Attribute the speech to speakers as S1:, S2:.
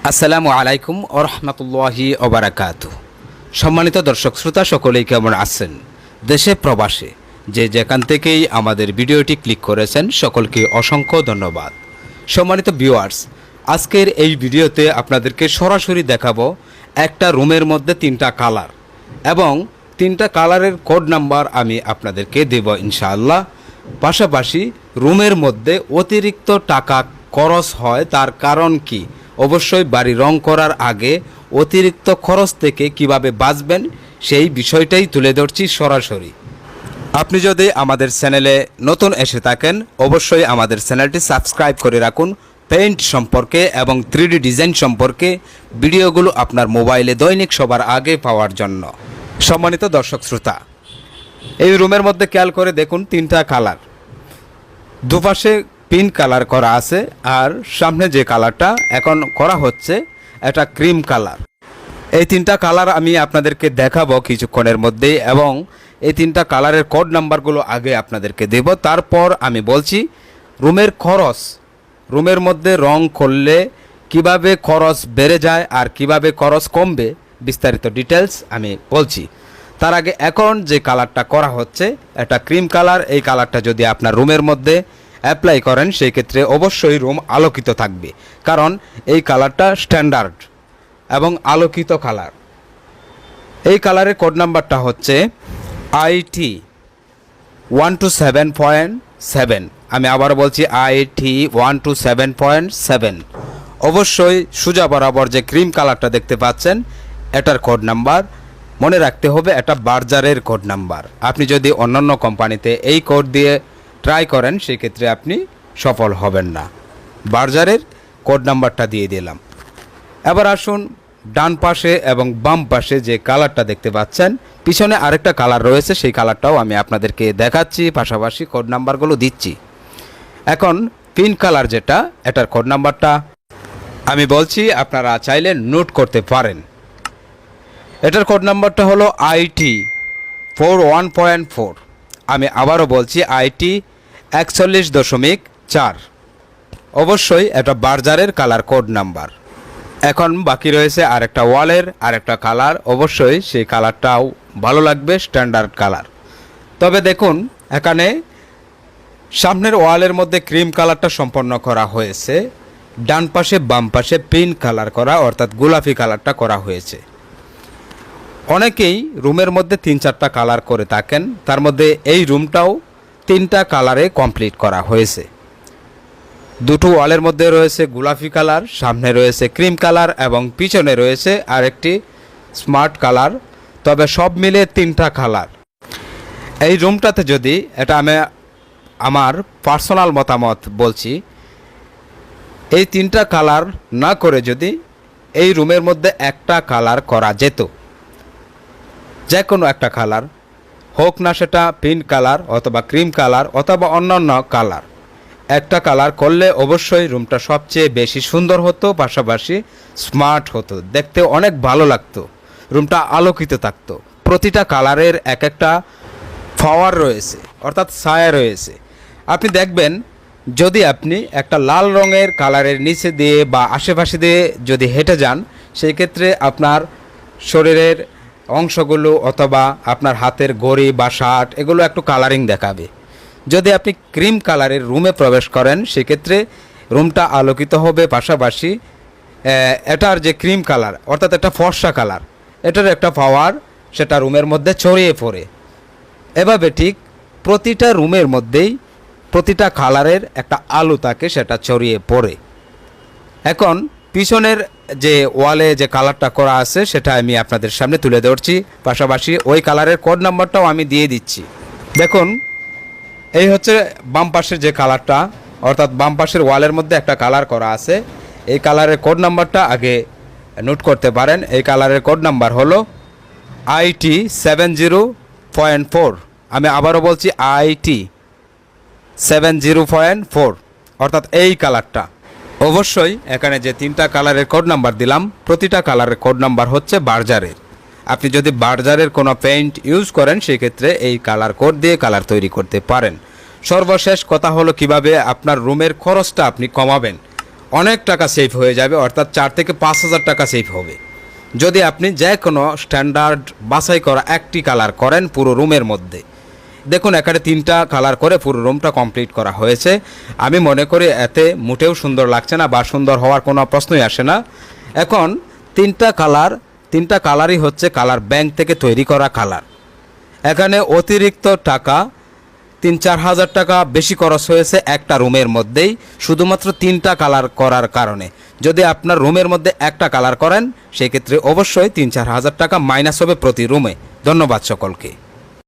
S1: আসসালামু আলাইকুম ওয়া রাহমাতুল্লাহি ওয়া বারাকাতুহু। সম্মানিত দর্শক শ্রোতা সকলেই কেমন আছেন? দেশে প্রবাসে যে যেখান থেকেই আমাদের ভিডিওটি ক্লিক করেছেন সকলকে অসংখ্য ধন্যবাদ। সম্মানিত ভিউয়ার্স, আজকের এই ভিডিওতে আপনাদেরকে সরাসরি দেখাবো একটা রুমের মধ্যে তিনটা কালার এবং তিনটা কালারের কোড নাম্বার আমি আপনাদেরকে দেব ইনশাআল্লাহ। পাশাপাশি রুমের মধ্যে অতিরিক্ত টাকা খরচ হয় তার কারণ কি, অবশ্যই বাড়ি রং করার আগে অতিরিক্ত খরচ থেকে কিভাবে বাঁচবেন সেই বিষয়টাই তুলে ধরছি সরাসরি। আপনি যদি আমাদের চ্যানেলে নতুন এসে থাকেন অবশ্যই আমাদের চ্যানেলটি সাবস্ক্রাইব করে রাখুন। পেইন্ট সম্পর্কে এবং 3D ডিজাইন সম্পর্কে ভিডিওগুলো আপনার মোবাইলে দৈনিক সবার আগে পাওয়ার জন্য। সম্মানিত দর্শক শ্রোতা, এই রুমের মধ্যে খেয়াল করে দেখুন তিনটা কালার, দুপাশে পিঙ্ক কালার করা আছে আর সামনে যে কালারটা এখন করা হচ্ছে এটা ক্রিম কালার। এই তিনটা কালার আমি আপনাদেরকে দেখাবো কিছুক্ষণের মধ্যেই এবং এই তিনটা কালারের কোড নাম্বারগুলো আগে আপনাদেরকে দেব, তারপর আমি বলছি রুমের খরচ, রুমের মধ্যে রং করলে কিভাবে খরচ বেড়ে যায় আর কিভাবে খরচ কমবে বিস্তারিত ডিটেলস আমি বলছি। তার আগে এখন যে কালারটা করা হচ্ছে এটা ক্রিম কালার। এই কালারটা যদি আপনার রুমের মধ্যে অ্যাপ্লাই করেন সেই ক্ষেত্রে অবশ্যই রুম আলোকিত থাকবে, কারণ এই কালারটা স্ট্যান্ডার্ড এবং আলোকিত কালার। এই কালারের কোড নাম্বারটা হচ্ছে IT 127.7। আমি আবার বলছি IT 127.7। অবশ্যই সোজা বরাবর যে ক্রিম কালারটা দেখতে পাচ্ছেন এটার কোড নাম্বার মনে রাখতে হবে, এটা বার্জারের কোড নাম্বার। আপনি যদি অন্যান্য কোম্পানিতে এই কোড দিয়ে ট্রাই করেন সেই ক্ষেত্রে আপনি সফল হবেন না। বার্জারের কোড নাম্বারটা দিয়ে দিলাম। এবার আসুন ডান পাশে এবং বাম পাশে যে কালারটা দেখতে পাচ্ছেন, পিছনে আরেকটা কালার রয়েছে, সেই কালারটাও আমি আপনাদেরকে দেখাচ্ছি, পাশাপাশি কোড নাম্বারগুলো দিচ্ছি। এখন পিঙ্ক কালার যেটা, এটার কোড নাম্বারটা আমি বলছি, আপনারা চাইলে নোট করতে পারেন। এটার কোড নাম্বারটা হলো IT 41.4। আমি আবারও বলছি IT 41.4। অবশ্যই এটা বার্জারের কালার কোড নাম্বার। এখন বাকি রয়েছে আরেকটা ওয়ালের আরেকটা কালার, অবশ্যই সেই কালারটাও ভালো লাগবে, স্ট্যান্ডার্ড কালার। তবে দেখুন এখানে সামনের ওয়ালের মধ্যে ক্রিম কালারটা সম্পন্ন করা হয়েছে, ডান পাশে বাম পাশে পিঙ্ক কালার করা অর্থাৎ গোলাপি কালারটা করা হয়েছে। অনেকেই রুমের মধ্যে 3-4টা কালার করে থাকেন, তার মধ্যে এই রুমটাও 3টা কালারে কমপ্লিট করা হয়েছে। দুটো ওয়ালের মধ্যে রয়েছে গোলাপি কালার, সামনে রয়েছে ক্রিম কালার এবং পিছনে রয়েছে আরেকটি স্মার্ট কালার। তবে সব মিলে 3টা কালার। এই রুমটাতে যদি এটা আমি আমার পার্সোনাল মতামত বলছি, এই 3টা কালার না করে যদি এই রুমের মধ্যে একটা কালার করা যেত, যে কোনো একটা কালার হোক না সেটা পিঙ্ক কালার অথবা ক্রিম কালার অথবা অন্যান্য কালার, একটা কালার করলে অবশ্যই রুমটা সবচেয়ে বেশি সুন্দর হতো, পাশাপাশি স্মার্ট হতো, দেখতে অনেক ভালো লাগতো, রুমটা আলোকিত থাকতো। প্রতিটা কালারের এক একটা পাওয়ার রয়েছে অর্থাৎ ছায়া রয়েছে। আপনি দেখবেন যদি আপনি একটা লাল রঙের কালারের নিচে দিয়ে বা আশেপাশে দিয়ে যদি হেঁটে যান সেই ক্ষেত্রে আপনার শরীরের অংশগুলো অথবা আপনার হাতের ঘড়ি বা শার্ট এগুলো একটু কালারিং দেখাবে। যদি আপনি ক্রিম কালারের রুমে প্রবেশ করেন সেক্ষেত্রে রুমটা আলোকিত হবে, পাশাপাশি এটার যে ক্রিম কালার অর্থাৎ একটা ফর্সা কালার, এটার একটা পাওয়ার সেটা রুমের মধ্যে ছড়িয়ে পড়ে। এভাবে ঠিক প্রতিটা রুমের মধ্যেই প্রতিটা কালারের একটা আলো থাকে, সেটা ছড়িয়ে পড়ে। এখন পিছনের যে ওয়ালে যে কালারটা করা আছে সেটা আমি আপনাদের সামনে তুলে ধরছি, পাশাপাশি ওই কালারের কোড নাম্বারটাও আমি দিয়ে দিচ্ছি। দেখুন এই হচ্ছে বাম পাশের যে কালারটা, অর্থাৎ বাম পাশের ওয়ালের মধ্যে একটা কালার করা আছে। এই কালারের কোড নাম্বারটা আগে নোট করতে পারেন। এই কালারের কোড নাম্বার হলো IT 70.4। আমি আবারও বলছি IT 70.4 অর্থাৎ এই কালারটা। অবশ্যই এখানে যে 3টা কালারের কোড নাম্বার দিলাম প্রতিটা কালারের কোড নাম্বার হচ্ছে বার্জারের। আপনি যদি বার্জারের কোনো পেইন্ট ইউজ করেন সেই ক্ষেত্রে এই কালার কোড দিয়ে কালার তৈরি করতে পারেন। সর্বশেষ কথা হলো কিভাবে আপনার রুমের খরচটা আপনি কমাবেন। অনেক টাকা সেভ হয়ে যাবে, অর্থাৎ 4 থেকে 5,000 টাকা সেভ হবে যদি আপনি যে কোনো স্ট্যান্ডার্ড বাছাই করা একটি কালার করেন পুরো রুমের মধ্যে। দেখুন এখানে 3টা কালার করে পুরো রুমটা কমপ্লিট করা হয়েছে। আমি মনে করি এতে মোটেও সুন্দর লাগছে না বা সুন্দর হওয়ার কোনো প্রশ্নই আসে না। এখন 3টা কালারই হচ্ছে কালার ব্যাংক থেকে তৈরি করা কালার। এখানে অতিরিক্ত টাকা 3-4 হাজার টাকা বেশি খরচ হয়েছে একটা রুমের মধ্যেই, শুধুমাত্র 3টা কালার করার কারণে। যদি আপনার রুমের মধ্যে একটা কালার করেন সেক্ষেত্রে অবশ্যই 3-4 হাজার টাকা মাইনাস হবে প্রতি রুমে। ধন্যবাদ সকলকে।